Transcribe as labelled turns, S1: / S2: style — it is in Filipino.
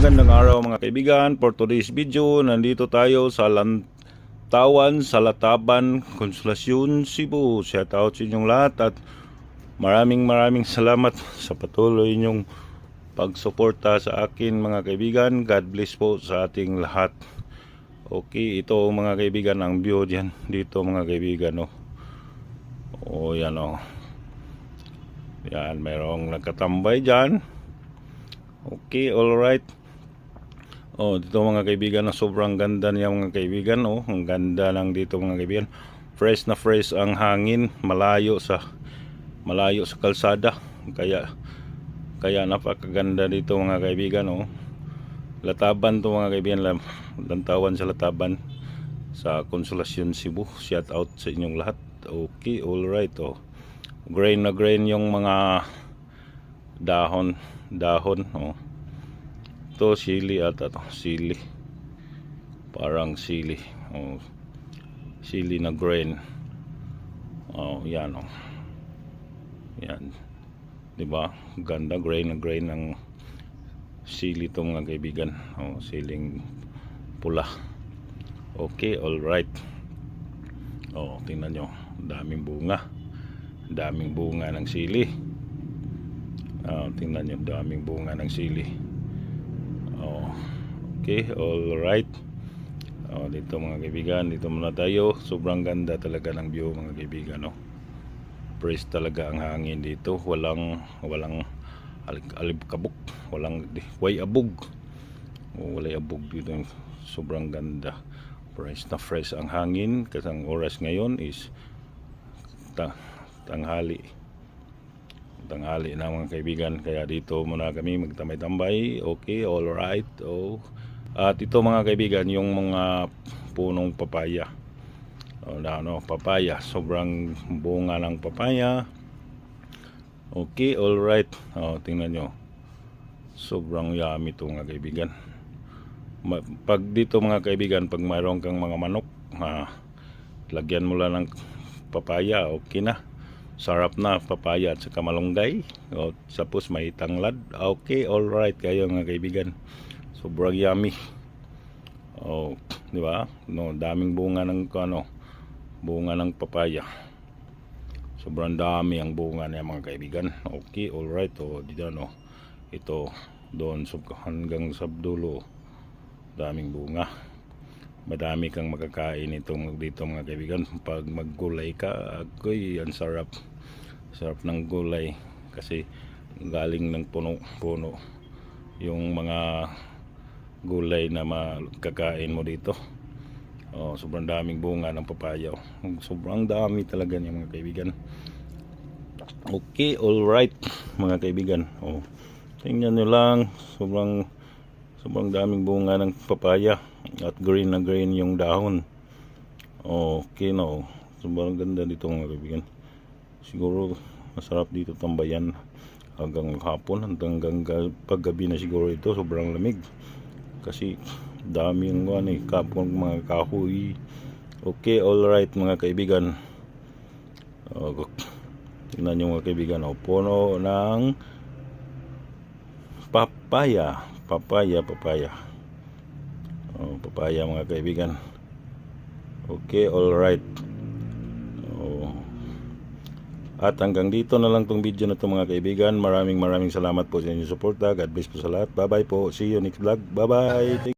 S1: magandang araw mga kaibigan. For today's video, nandito tayo sa Lantawan, sa Lataban, Consolacion, Cebu. Shout out sa inyong lahat at maraming salamat sa patuloy inyong pagsuporta sa akin mga kaibigan. God bless po sa ating lahat. Okay, ito mga kaibigan ang view dyan. Dito mga kaibigan, yan Yan, mayroong nagkatambay dyan. Okay, alright. Dito mga kaibigan, sobrang ganda niya mga kaibigan. Ang ganda lang dito mga kaibigan. Fresh na fresh ang hangin, malayo sa kalsada. Kaya napakaganda dito mga kaibigan. Lataban to mga kaibigan, Lantawan sa Lataban sa Consolacion, Cebu. Shout out sa inyong lahat. Okay, alright. Grain na grain yung mga dahon. Ito sili ata to, sili. Parang sili. Sili na grain. Yan. Yan. 'Di ba? Ganda, grain na grain ng sili to mga kaibigan. Siling pula. Okay, all right. Tingnan nyo, daming bunga. Daming bunga ng sili. Tingnan nyo, daming bunga ng sili. Okay, alright. Dito mga kaibigan, dito muna tayo. Sobrang ganda talaga ng view mga kaibigan. Fresh talaga ang hangin dito. Walang alibkabok, way abog. Walay abog dito. Sobrang ganda. Fresh na fresh ang hangin. Kasi ang oras ngayon is tanghali na mga kaibigan, kaya dito muna kami magtambay-tambay. Okay, alright. At ito mga kaibigan, yung mga punong papaya. Papaya, sobrang bunga ng papaya. Okay, alright. Tingnan nyo, sobrang yummy ito mga kaibigan. Pag dito mga kaibigan, pag mayroon kang mga manok, lagyan mo lang ng papaya, okay na. Sarap na papaya at saka malunggay. Tapos may tanglad. Okay, alright kayo mga kaibigan. Sobrang yummy. Di ba? Daming bunga ng bunga ng papaya. Sobrang dami ang bunga niya mga kaibigan. Okay, alright. Dito ito doon hanggang sa dulo. Daming bunga. Madami kang makakain dito mga kaibigan. Pag maggulay ka, ang sarap ng gulay kasi galing ng puno yung mga gulay na makakain mo dito. Sobrang daming bunga ng papaya. Sobrang dami talaga niya mga kaibigan. Okay, alright mga kaibigan. Tingnan nyo lang, sobrang daming bunga ng papaya at green na green yung dahon. Okay, sobrang ganda dito mga kaibigan. Siguro masarap dito tambayan hanggang hapon, hanggang paggabi na siguro ito. Sobrang lamig kasi dami yung kapon mga kahoy. Okay, alright mga kaibigan. Tingnan nyo mga kaibigan, puno ng papaya mga kaibigan. Okay, alright. At hanggang dito na lang tong video na to mga kaibigan. Maraming salamat po sa inyong suporta. God bless po sa lahat. Bye bye po. See you next vlog. Bye bye.